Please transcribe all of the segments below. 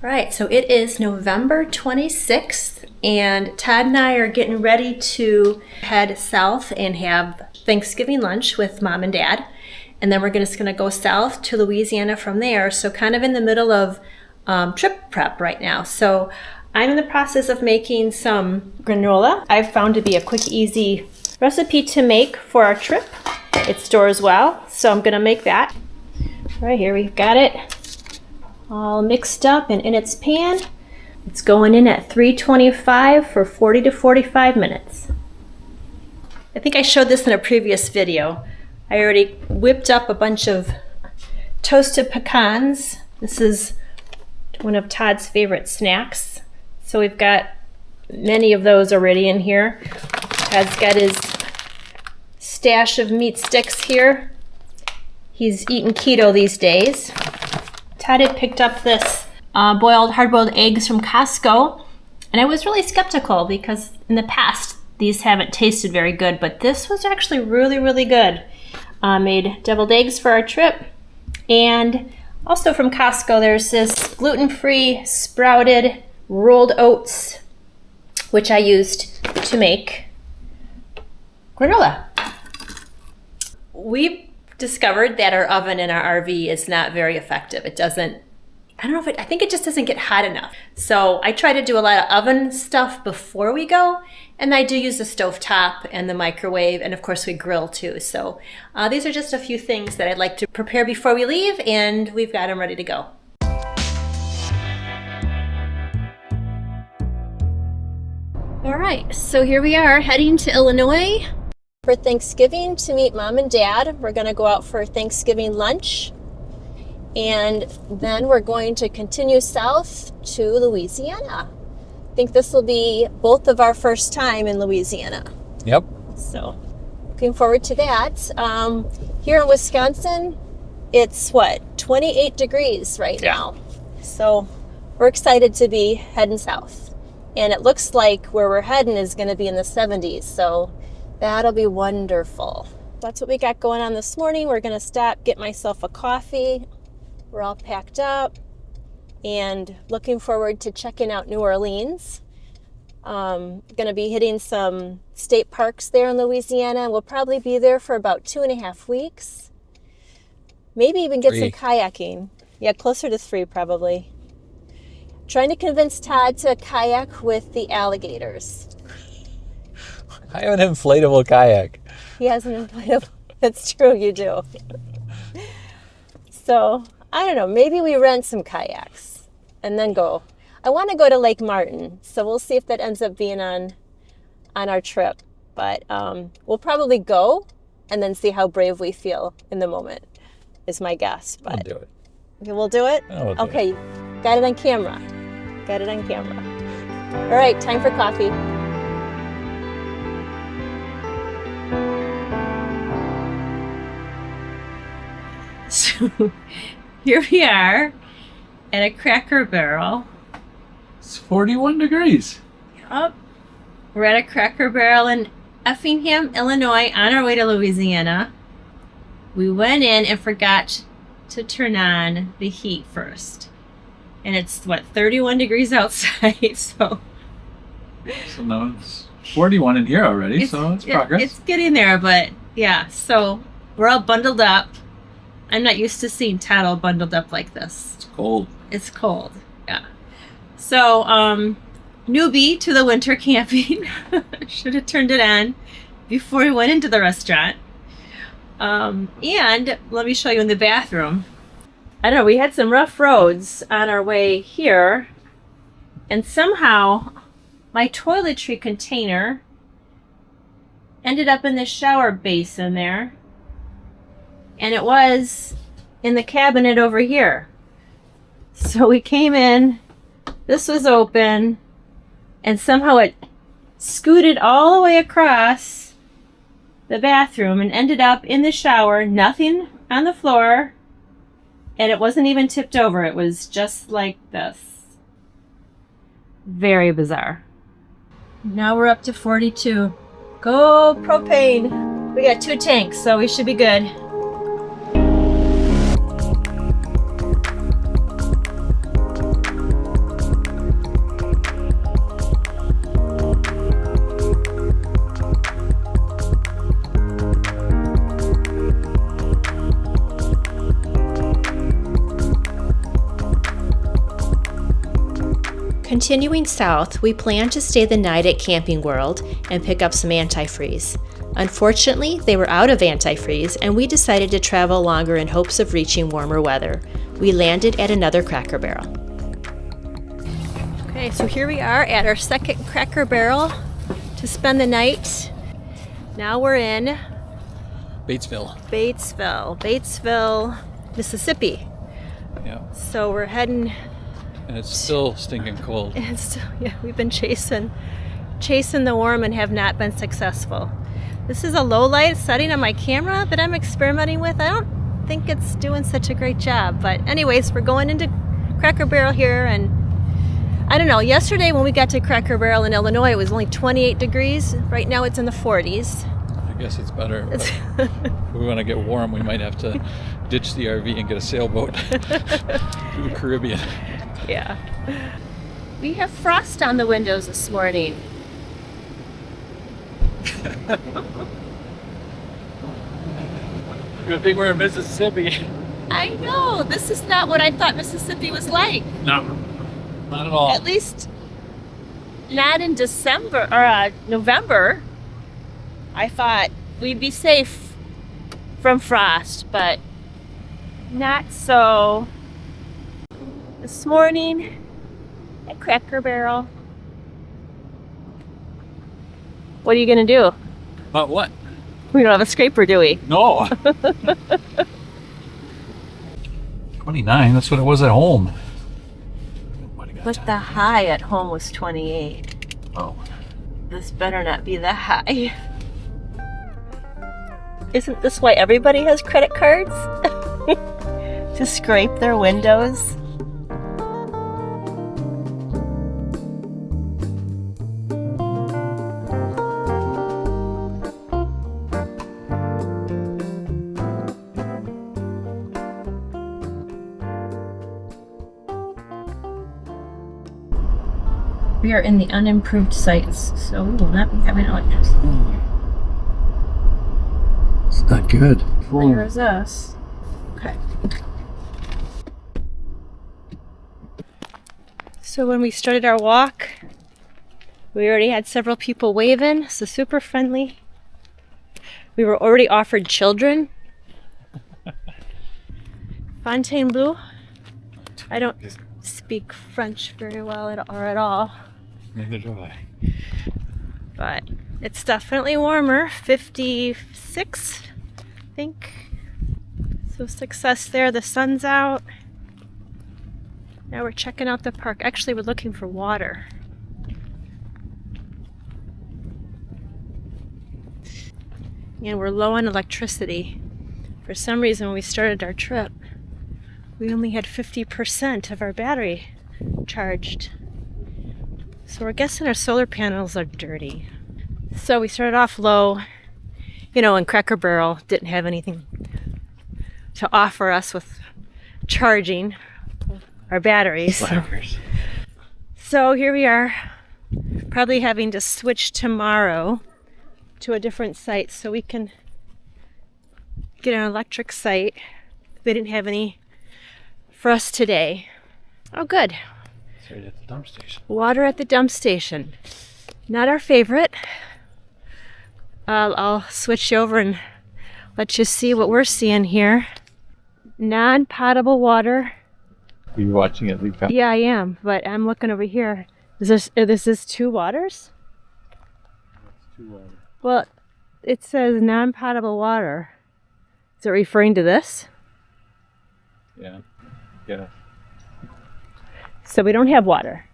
All right, so it is November 26th, and Todd and I are getting ready to head south and have Thanksgiving lunch with Mom and Dad. And then we're just going to go south to Louisiana from there. So kind of in the middle of trip prep right now. So I'm in the process of making some granola. I've found to be a quick, easy recipe to make for our trip. It stores well, so I'm going to make that. Right here, we've got it all mixed up and in its pan. It's going in at 325 for 40 to 45 minutes. I think I showed this in a previous video. I already whipped up a bunch of toasted pecans. This is one of Todd's favorite snacks. So we've got many of those already in here. Todd's got his stash of meat sticks here. He's eating keto these days. Todd had picked up this hard-boiled eggs from Costco, and I was really skeptical because in the past these haven't tasted very good, but this was actually really, really good. Made deviled eggs for our trip, and also from Costco there's this gluten-free sprouted rolled oats, which I used to make granola. We've discovered that our oven in our RV is not very effective. It doesn't, I think it just doesn't get hot enough. So I try to do a lot of oven stuff before we go, and I do use the stovetop and the microwave, and of course we grill too. So these are just a few things that I'd like to prepare before we leave, and we've got them ready to go. All right, so here we are heading to Illinois for Thanksgiving to meet Mom and Dad. We're going to go out for Thanksgiving lunch, and then we're going to continue south to Louisiana. I think this will be both of our first time in Louisiana. Yep. So looking forward to that. Here in Wisconsin, it's 28 degrees right now. So we're excited to be heading south. And it looks like where we're heading is going to be in the 70s. So that'll be wonderful. That's what we got going on this morning. We're going to stop, get myself a coffee. We're all packed up and looking forward to checking out New Orleans. Going to be hitting some state parks there in Louisiana. We'll probably be there for about 2.5 weeks. Maybe even get some kayaking. Yeah, closer to 3 probably. Trying to convince Todd to kayak with the alligators. I have an inflatable kayak. He has an inflatable. That's true, you do. So, I don't know, maybe we rent some kayaks and then go. I want to go to Lake Martin, so we'll see if that ends up being on our trip. But we'll probably go and then see how brave we feel in the moment, is my guess. But We'll do it. Okay, we'll do it? We'll do okay, got it on camera. Got it on camera. All right, time for coffee. So here we are at a Cracker Barrel. It's 41 degrees. Yep. We're at a Cracker Barrel in Effingham, Illinois, on our way to Louisiana. We went in and forgot to turn on the heat first. And it's 31 degrees outside, so now it's 41 in here already, so it's progress. It's getting there, but yeah, so we're all bundled up. I'm not used to seeing Todd all bundled up like this. It's cold. It's cold, yeah. So, newbie to the winter camping. Should have turned it on before we went into the restaurant. And let me show you in the bathroom. I don't know, we had some rough roads on our way here, and somehow my toiletry container ended up in the shower basin there, and it was in the cabinet over here. So we came in, this was open, and somehow it scooted all the way across the bathroom and ended up in the shower, nothing on the floor. And it wasn't even tipped over. It was just like this. Very bizarre. Now we're up to 42. Go propane. We got 2 tanks, so we should be good. Continuing south, we planned to stay the night at Camping World and pick up some antifreeze. Unfortunately, they were out of antifreeze, and we decided to travel longer in hopes of reaching warmer weather. We landed at another Cracker Barrel. Okay, so here we are at our second Cracker Barrel to spend the night. Now we're in Batesville, Mississippi. yeah. So we're heading. And it's still stinking cold. And still, yeah, we've been chasing the warm and have not been successful. This is a low light setting on my camera that I'm experimenting with. I don't think it's doing such a great job. But anyways, we're going into Cracker Barrel here, and I don't know, yesterday when we got to Cracker Barrel in Illinois, it was only 28 degrees. Right now it's in the 40s. I guess it's better. If we want to get warm, we might have to ditch the RV and get a sailboat to the Caribbean. Yeah. We have frost on the windows this morning. Good thing we're in Mississippi. I know. This is not what I thought Mississippi was like. No, not at all. At least not in December or November. I thought we'd be safe from frost, but not so. This morning at Cracker Barrel. What are you gonna do? About what? We don't have a scraper, do we? No. 29, that's what it was at home. But the high at home was 28. Oh. This better not be the high. Isn't this why everybody has credit cards? To scrape their windows? We are in the unimproved sites, so we will not be having electricity. It's not good. Here's us. Okay. So when we started our walk, we already had several people waving, so super friendly. We were already offered children. Fontainebleau. I don't speak French very well at all. Neither do I. But it's definitely warmer, 56, I think. So success there, the sun's out. Now we're checking out the park. Actually, we're looking for water. And we're low on electricity. For some reason, when we started our trip, we only had 50% of our battery charged. So we're guessing our solar panels are dirty. So we started off low, and Cracker Barrel didn't have anything to offer us with charging our batteries. So here we are, probably having to switch tomorrow to a different site so we can get an electric site. They didn't have any for us today. Oh, good. It's right at the dump station. Water at the dump station. Not our favorite. I'll switch over and let you see what we're seeing here. Non-potable water. Are you watching it, Luke? Yeah, I am, but I'm looking over here. Is this two waters? It's 2 water. Well, it says non-potable water. Is it referring to this? Yeah. Yeah. So we don't have water.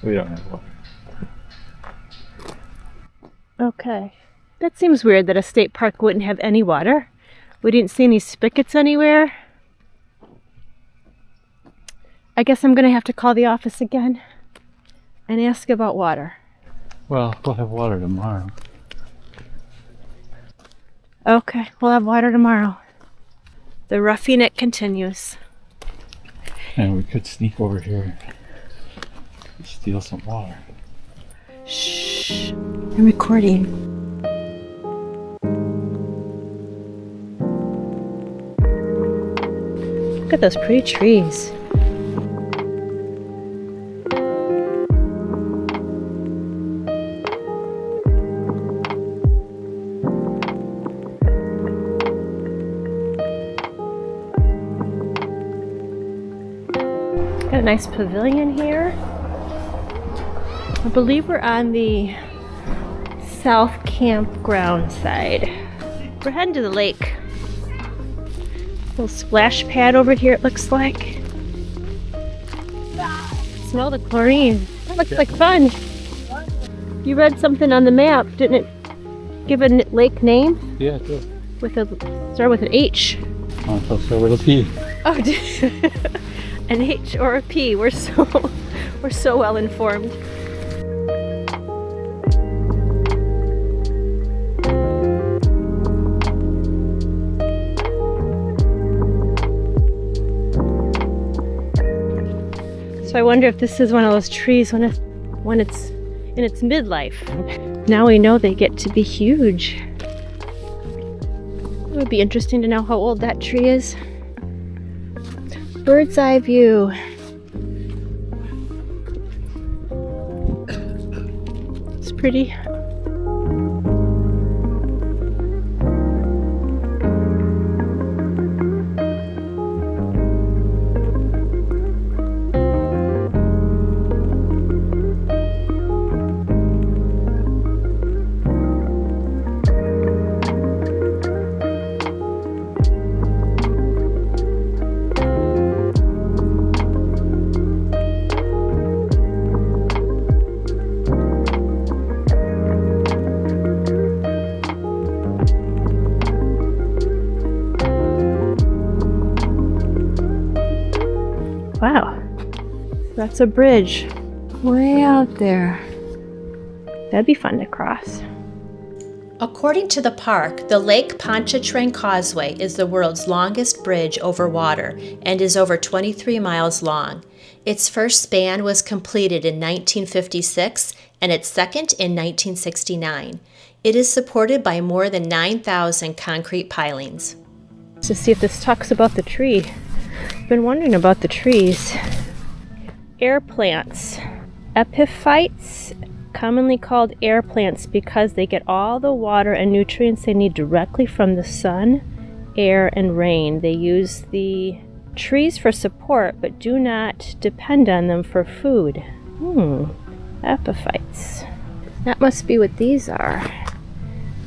We don't have water. Okay. That seems weird that a state park wouldn't have any water. We didn't see any spigots anywhere. I guess I'm going to have to call the office again and ask about water. Well, we'll have water tomorrow. Okay, we'll have water tomorrow. The roughing it continues. And we could sneak over here and steal some water. Shh. I'm recording. Look at those pretty trees. nice pavilion here. I believe we're on the south campground side. We're heading to the lake. Little splash pad over here, it looks like. Smell the chlorine. That looks like fun. You read something on the map, didn't it give a lake name? Yeah, it does. Start with an H. Oh, so start with a P. Oh, an H or a P. We're so well informed. So I wonder if this is one of those trees when it's in its midlife. Now we know they get to be huge. It would be interesting to know how old that tree is. Bird's eye view. It's pretty. Wow, that's a bridge way out there. That'd be fun to cross. According to the park, the Lake Pontchartrain Causeway is the world's longest bridge over water and is over 23 miles long. Its first span was completed in 1956 and its second in 1969. It is supported by more than 9,000 concrete pilings. Let's just see if this talks about the tree. I've been wondering about the trees. Air plants. Epiphytes, commonly called air plants because they get all the water and nutrients they need directly from the sun, air, and rain. They use the trees for support but do not depend on them for food. Epiphytes. That must be what these are.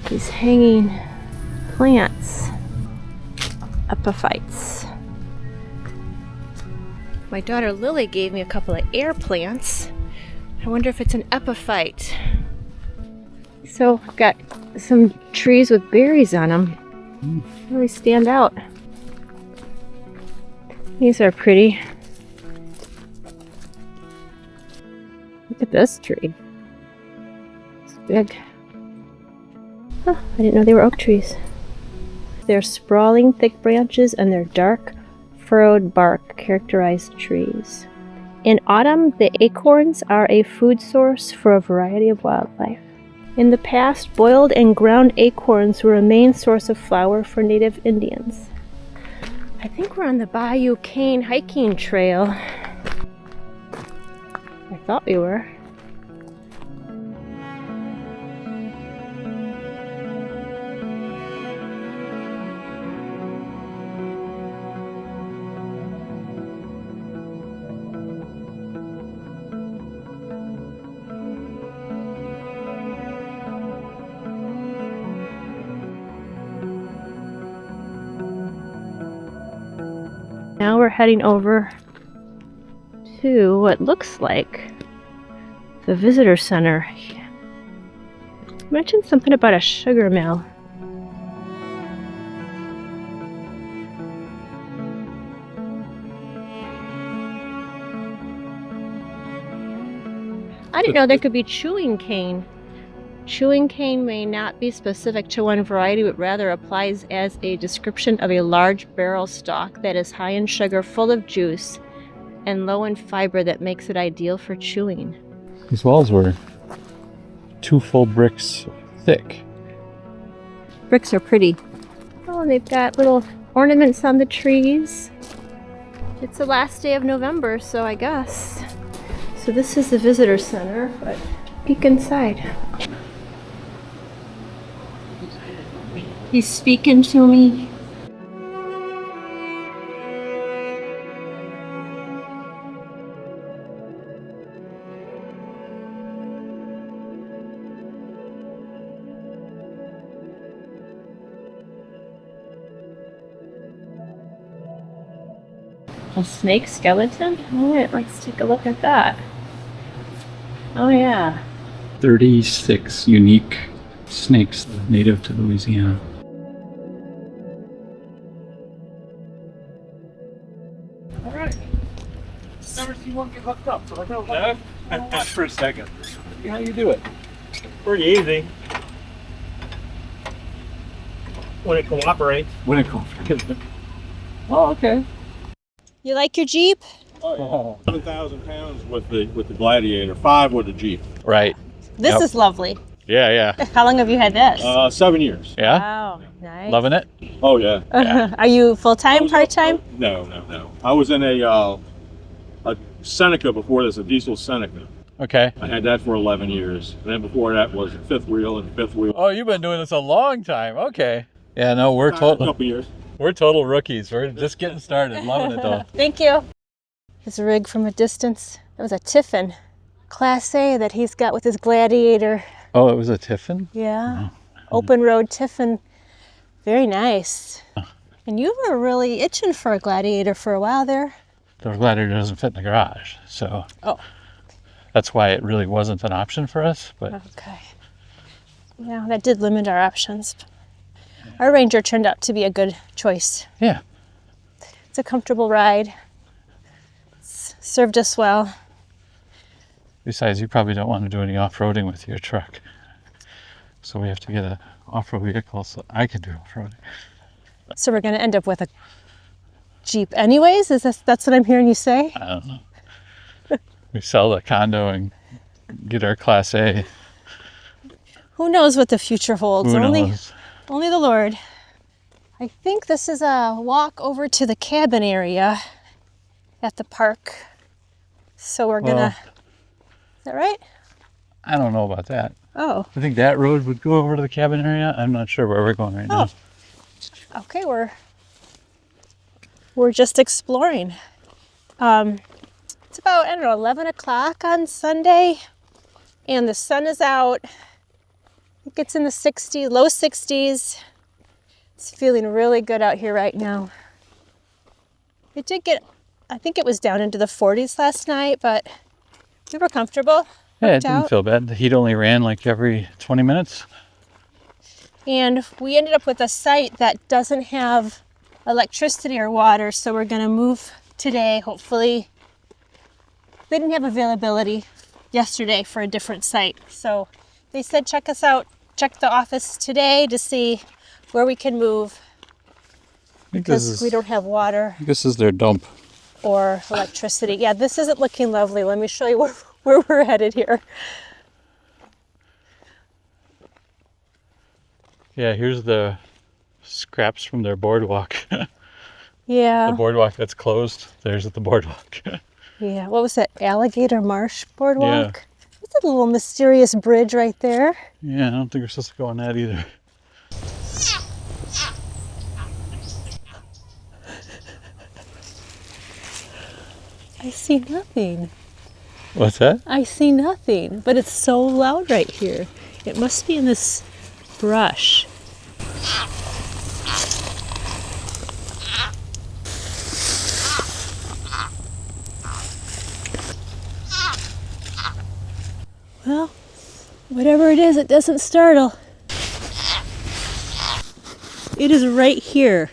These hanging plants. Epiphytes. My daughter Lily gave me a couple of air plants. I wonder if it's an epiphyte. So I've got some trees with berries on them. Really stand out. These are pretty. Look at this tree. It's big. Oh, I didn't know they were oak trees. Their sprawling thick branches and their dark furrowed bark characterize trees. In autumn, the acorns are a food source for a variety of wildlife. In the past, boiled and ground acorns were a main source of flour for native Indians. I think we're on the Bayou Cane hiking trail. I thought we were. Now we're heading over to what looks like the visitor center. I mentioned something about a sugar mill. I didn't know there could be chewing cane. Chewing cane may not be specific to one variety, but rather applies as a description of a large barrel stalk that is high in sugar, full of juice, and low in fiber that makes it ideal for chewing. These walls were 2 full bricks thick. Bricks are pretty. Oh, and they've got little ornaments on the trees. It's the last day of November, so I guess. So this is the visitor center, but peek inside. He's speaking to me. A snake skeleton? All right, let's take a look at that. Oh yeah. 36 unique snakes native to Louisiana. All right. Never seen one get hooked up, so I don't know. For a second. See how you do it. Pretty easy. When it cooperates. When it cooperates. Oh, okay. You like your Jeep? Oh, 7,000 pounds with the Gladiator, 5 with the Jeep. Right. This Yep. is lovely. Yeah. How long have you had this? 7 years. Yeah? Wow, nice. Loving it? Oh yeah. Are you full-time, part-time? No. I was in a Seneca before this, a diesel Seneca. Okay. I had that for 11 years. And then before that was a fifth wheel and fifth wheel. Oh, you've been doing this a long time. Okay. Yeah, no, A couple years. we're total rookies. We're just getting started. Loving it though. Thank you. His rig from a distance. That was a Tiffin Class A that he's got with his Gladiator. Oh, it was a Tiffin? Yeah. Open road Tiffin. Very nice. And you were really itching for a Gladiator for a while there. The Gladiator doesn't fit in the garage, so Oh. that's why it really wasn't an option for us. But Okay. Yeah, that did limit our options. Our Ranger turned out to be a good choice. yeah, It's a comfortable ride. It's served us well. besides, you probably don't want to do any off-roading with your truck. So we have to get an off-road vehicle so I can do off-roading. So we're going to end up with a Jeep anyways? That's what I'm hearing you say? I don't know. We sell the condo and get our Class A. Who knows what the future holds? Who Only knows? Only the Lord. I think this is a walk over to the cabin area at the park. So we're Well, gonna. Is that right? I don't know about that. Oh, I think that road would go over to the cabin area. I'm not sure where we're going right now. okay. We're just exploring. It's about, I don't know, 11 o'clock on Sunday, and the sun is out. It gets in the 60s, low 60s. It's feeling really good out here right now. It did get, I think it was down into the 40s last night, but we were comfortable. Yeah, it Worked didn't out. feel bad. The heat only ran like every 20 minutes. And we ended up with a site that doesn't have electricity or water, so we're gonna move today, hopefully. They didn't have availability yesterday for a different site, so they said check us out, check the office today to see where we can move I think this because we don't have water this is their dump. or electricity. Yeah, this isn't looking lovely. Let me show you where we're headed here. Yeah, here's the scraps from their boardwalk. Yeah, The boardwalk that's closed. There's the boardwalk. yeah. What was that? Alligator Marsh Boardwalk? It's a little mysterious bridge right there. Yeah, I don't think we're supposed to go on that either. I see nothing. What's that? I see nothing, but it's so loud right here. It must be in this brush. Well, whatever it is, it doesn't startle. It is right here.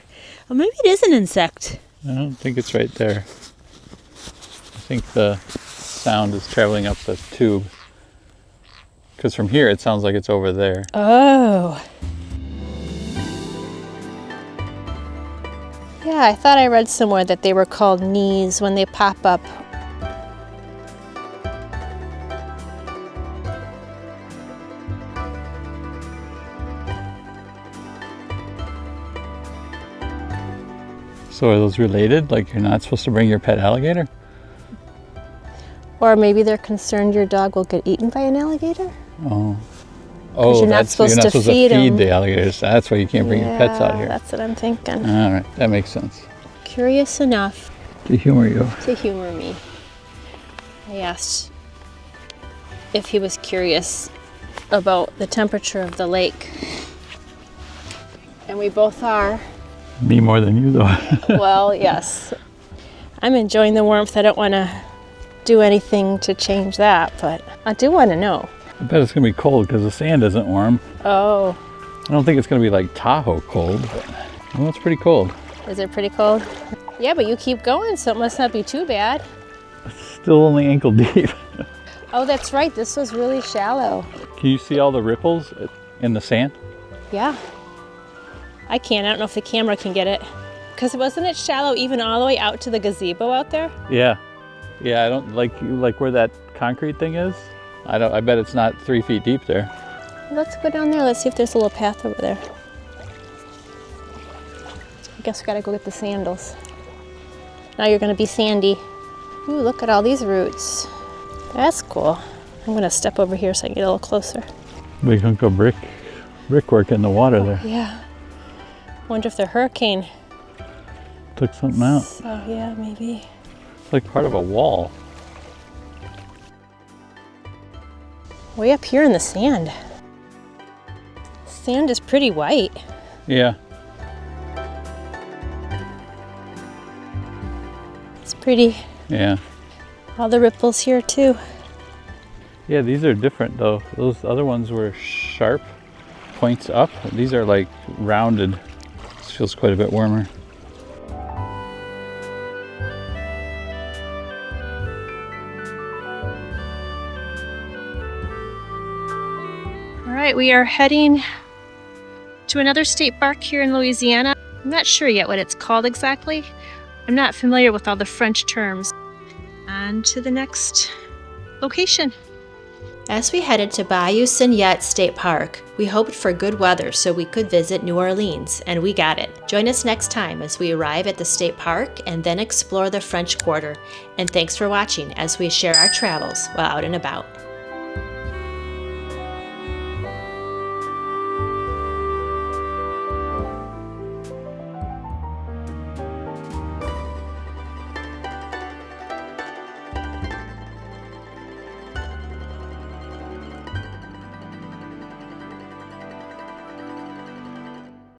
Well, maybe it is an insect. I don't think it's right there. I think the sound is traveling up the tube. Because from here it sounds like it's over there. Oh. Yeah, I thought I read somewhere that they were called knees when they pop up. So are those related? Like you're not supposed to bring your pet alligator? Or maybe they're concerned your dog will get eaten by an alligator? Oh. you're not supposed to feed 'em. the alligators. That's why you can't bring your pets out here. That's what I'm thinking. All right, that makes sense. Curious enough To humor you. to humor me. I asked if he was curious about the temperature of the lake. And we both are. Me more than you, though. Well, yes. I'm enjoying the warmth. I don't want to do anything to change that, but I do want to know. I bet it's going to be cold because the sand isn't warm. Oh, I don't think it's going to be like Tahoe cold, but well, it's pretty cold. is it pretty cold? Yeah, but you keep going, so it must not be too bad. Still only ankle deep. Oh, that's right. This was really shallow. Can you see all the ripples in the sand? Yeah. I can't. I don't know if the camera can get it. Because wasn't it shallow even all the way out to the gazebo out there? Yeah. Yeah, I don't like where that concrete thing is. I bet it's not 3 feet deep there. Let's go down there. Let's see if there's a little path over there. I guess we gotta go get the sandals. Now you're gonna be sandy. Ooh, look at all these roots. That's cool. I'm gonna step over here so I can get a little closer. Big hunk of brickwork in the water there. Yeah. Wonder if the hurricane. Took something out. So yeah, maybe. It's like part of a wall. Way up here in the sand. Sand is pretty white. Yeah. It's pretty. Yeah. All the ripples here too. Yeah, these are different though. Those other ones were sharp points up. These are like rounded. This feels quite a bit warmer. All right, we are heading to another state park here in Louisiana. I'm not sure yet what it's called exactly. I'm not familiar with all the French terms. On to the next location. As we headed to Bayou Signette State Park, we hoped for good weather so we could visit New Orleans, and we got it. Join us next time as we arrive at the state park and then explore the French Quarter. And thanks for watching as we share our travels while out and about.